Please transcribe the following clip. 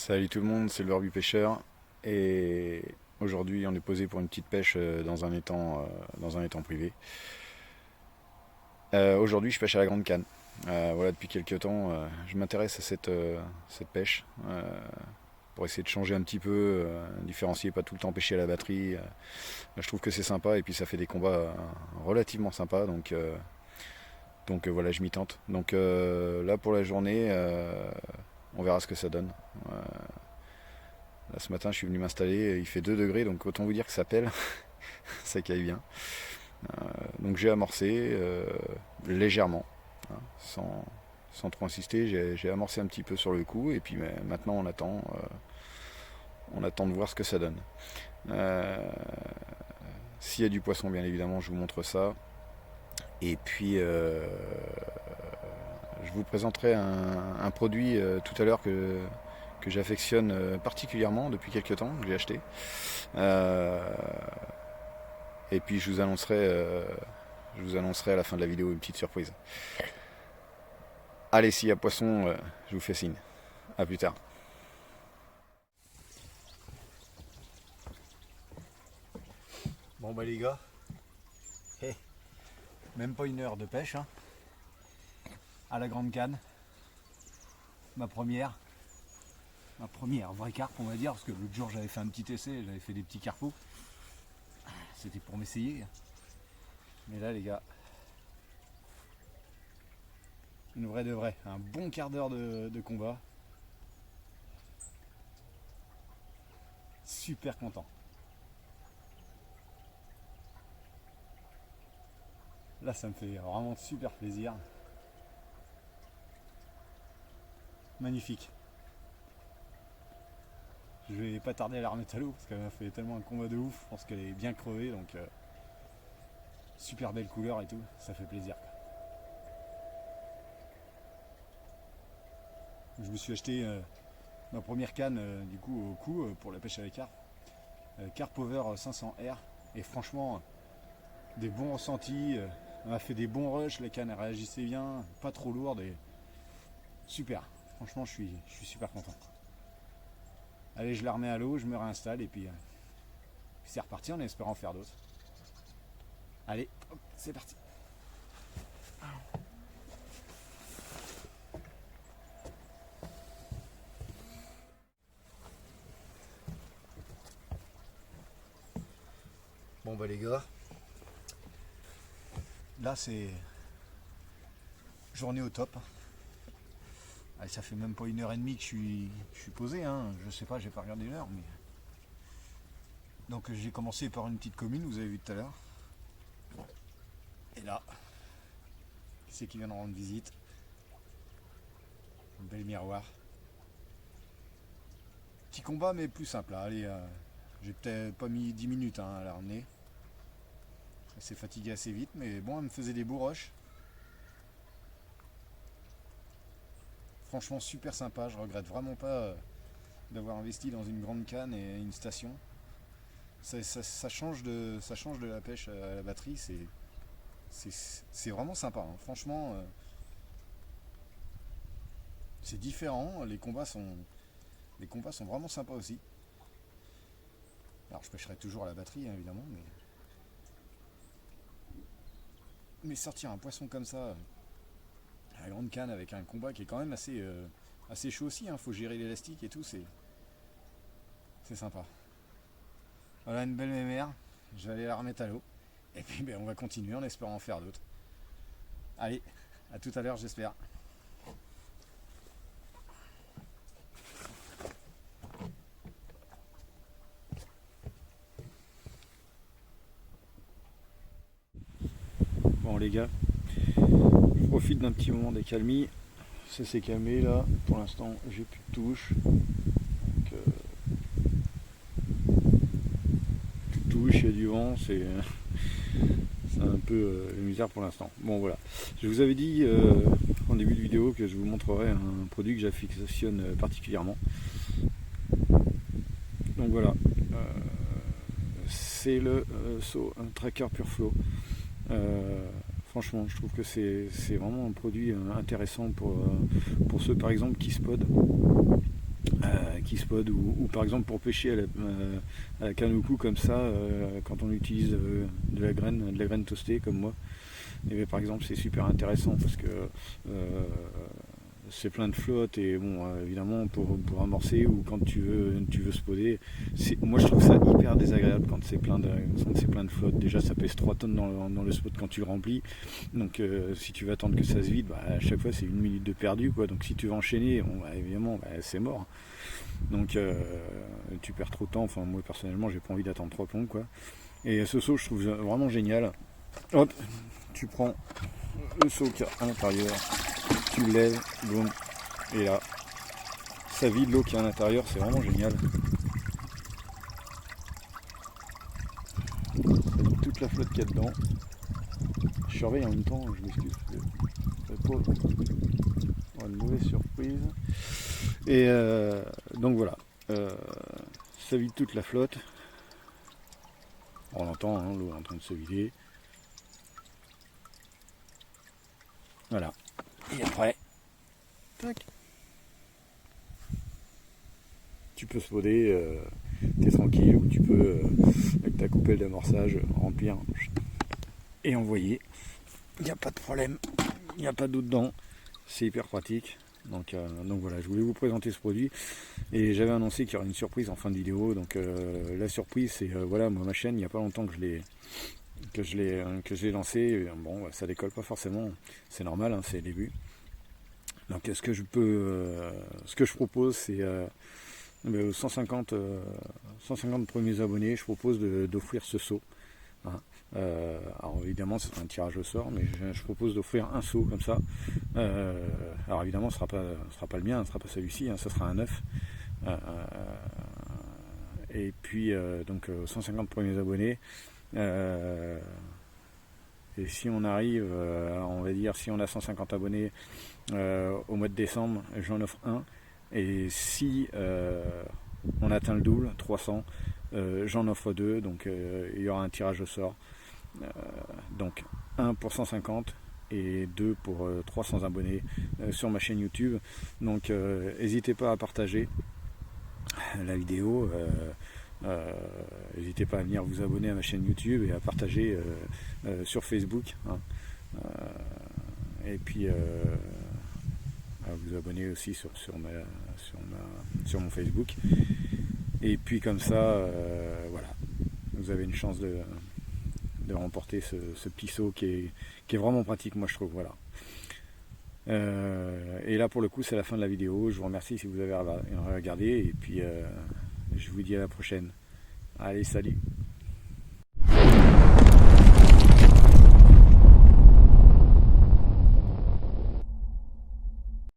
Salut tout le monde, c'est le Barbu Pêcheur et aujourd'hui on est posé pour une petite pêche dans un étang privé. Aujourd'hui je pêche à la grande canne. Voilà, depuis quelques temps je m'intéresse à cette pêche pour essayer de changer un petit peu, différencier, pas tout le temps pêcher à la batterie. Je trouve que c'est sympa et puis ça fait des combats relativement sympas donc voilà, je m'y tente. Donc là pour la journée on verra ce que ça donne. Euh, Là, ce matin, je suis venu m'installer, il fait 2 degrés, donc autant vous dire que ça pèle, ça caille bien. Donc j'ai amorcé légèrement, hein, sans trop insister, j'ai amorcé un petit peu sur le coup, et puis maintenant on attend de voir ce que ça donne. Euh, S'il y a du poisson, bien évidemment, je vous montre ça. Et puis, je vous présenterai un produit tout à l'heure que j'affectionne particulièrement depuis quelques temps, que j'ai acheté. Euh, et puis je vous annoncerai à la fin de la vidéo une petite surprise. Allez, s'il y a poisson, je vous fais signe. A plus tard. Bon bah les gars, même pas une heure de pêche, hein, à la grande canne. Ma première vraie carpe, on va dire, parce que l'autre jour j'avais fait un petit essai, j'avais fait des petits carpeaux. C'était pour m'essayer. Mais là les gars, une vraie de vraie, un bon quart d'heure de combat. Super content. Là ça me fait vraiment super plaisir. Magnifique. Je vais pas tarder à la remettre à l'eau parce qu'elle m'a fait tellement un combat de ouf. Je pense qu'elle est bien crevée, donc super belle couleur et tout, ça fait plaisir. Je me suis acheté ma première canne du coup au coup pour la pêche à la carpe. Carp Over 500R, et franchement des bons ressentis. On a fait des bons rushs, la canne elle réagissait bien, pas trop lourde et super. Franchement je suis super content. Allez, je la remets à l'eau, je me réinstalle et puis c'est reparti en espérant faire d'autres. Allez, hop, c'est parti. Bon bah les gars, là c'est journée au top. Allez, ça fait même pas 1h30 que je suis posé, hein. Je sais pas, j'ai pas regardé l'heure, mais. Donc j'ai commencé par une petite commune, vous avez vu tout à l'heure. Et là, qui c'est qui vient de rendre visite? Un bel miroir. Petit combat mais plus simple là. Allez, j'ai peut-être pas mis 10 minutes hein, à la ramener. Elle s'est fatiguée assez vite, mais bon, elle me faisait des beaux rushs. Franchement super sympa, je regrette vraiment pas d'avoir investi dans une grande canne et une station. Ça change de la pêche à la batterie, c'est vraiment sympa, hein. Franchement, c'est différent, les combats sont vraiment sympas aussi. Alors je pêcherai toujours à la batterie, hein, évidemment, mais sortir un poisson comme ça, à la grande canne avec un combat qui est quand même assez chaud aussi, hein. Faut gérer l'élastique et tout, c'est sympa. Voilà une belle mémère, je vais aller la remettre à l'eau. Et puis ben, on va continuer en espérant en faire d'autres. Allez, à tout à l'heure j'espère. Bon les gars, je profite d'un petit moment d'accalmie. Ça s'est calmé là, pour l'instant j'ai plus de touche. Donc, plus de touche, il y a du vent, c'est un peu la misère pour l'instant. Bon voilà, je vous avais dit en début de vidéo que je vous montrerai un produit que j'affectionne particulièrement. Donc voilà, c'est le Tracker Pure Flow. Franchement, je trouve que c'est vraiment un produit intéressant pour ceux par exemple qui spot, qui spot, ou par exemple pour pêcher à la canne au cou comme ça, quand on utilise de la graine toastée comme moi, et bien, par exemple c'est super intéressant parce que c'est plein de flotte et bon évidemment pour amorcer ou quand tu veux spotter, moi je trouve ça hyper désagréable quand c'est plein de flotte. Déjà ça pèse 3 tonnes dans le spot quand tu le remplis, donc si tu veux attendre que ça se vide, à chaque fois c'est 1 minute de perdu quoi. Donc si tu veux enchaîner, bon, évidemment c'est mort, donc tu perds trop de temps. Enfin moi personnellement j'ai pas envie d'attendre 3 plombs quoi. Et ce saut je trouve vraiment génial. Hop, tu prends le seau qu'il y a à l'intérieur, tu le lèves, boum, et là, ça vide l'eau qui est à l'intérieur, c'est vraiment génial. Ça vide toute la flotte qu'il y a dedans. Je surveille en même temps, je m'excuse. Une mauvaise surprise. Et donc voilà, ça vide toute la flotte. On l'entend, hein, l'eau est en train de se vider. Voilà. Et après, tac, tu peux spotter, t'es tranquille, ou tu peux, avec ta coupelle d'amorçage, remplir et envoyer. Il n'y a pas de problème, il n'y a pas d'eau dedans, c'est hyper pratique. Donc voilà, je voulais vous présenter ce produit et j'avais annoncé qu'il y aurait une surprise en fin de vidéo. Donc la surprise, c'est voilà, moi, ma chaîne, il n'y a pas longtemps que je l'ai lancé. Bon, ça décolle pas forcément, c'est normal, hein, c'est le début. Donc ce que je propose, c'est aux 150 premiers abonnés, je propose d'offrir ce seau. Hein. Alors évidemment, ce sera un tirage au sort, mais je propose d'offrir un seau comme ça. Alors évidemment, ce sera pas le mien, ce sera pas celui-ci, hein, ce sera un neuf. Et puis donc 150 premiers abonnés. Et si on arrive, on va dire, si on a 150 abonnés au mois de décembre, j'en offre un. Et si on atteint le double, 300, j'en offre 2. Donc il y aura un tirage au sort. Donc 1 pour 150 et 2 pour 300 abonnés sur ma chaîne YouTube. Donc n'hésitez pas à partager la vidéo. N'hésitez pas à venir vous abonner à ma chaîne YouTube et à partager sur Facebook, hein. Et puis à vous abonner aussi sur mon Facebook. Et puis comme ça, voilà, vous avez une chance de remporter ce petit seau qui est vraiment pratique, moi je trouve. Voilà. Et là pour le coup c'est la fin de la vidéo. Je vous remercie si vous avez regardé et puis je vous dis à la prochaine. Allez, salut!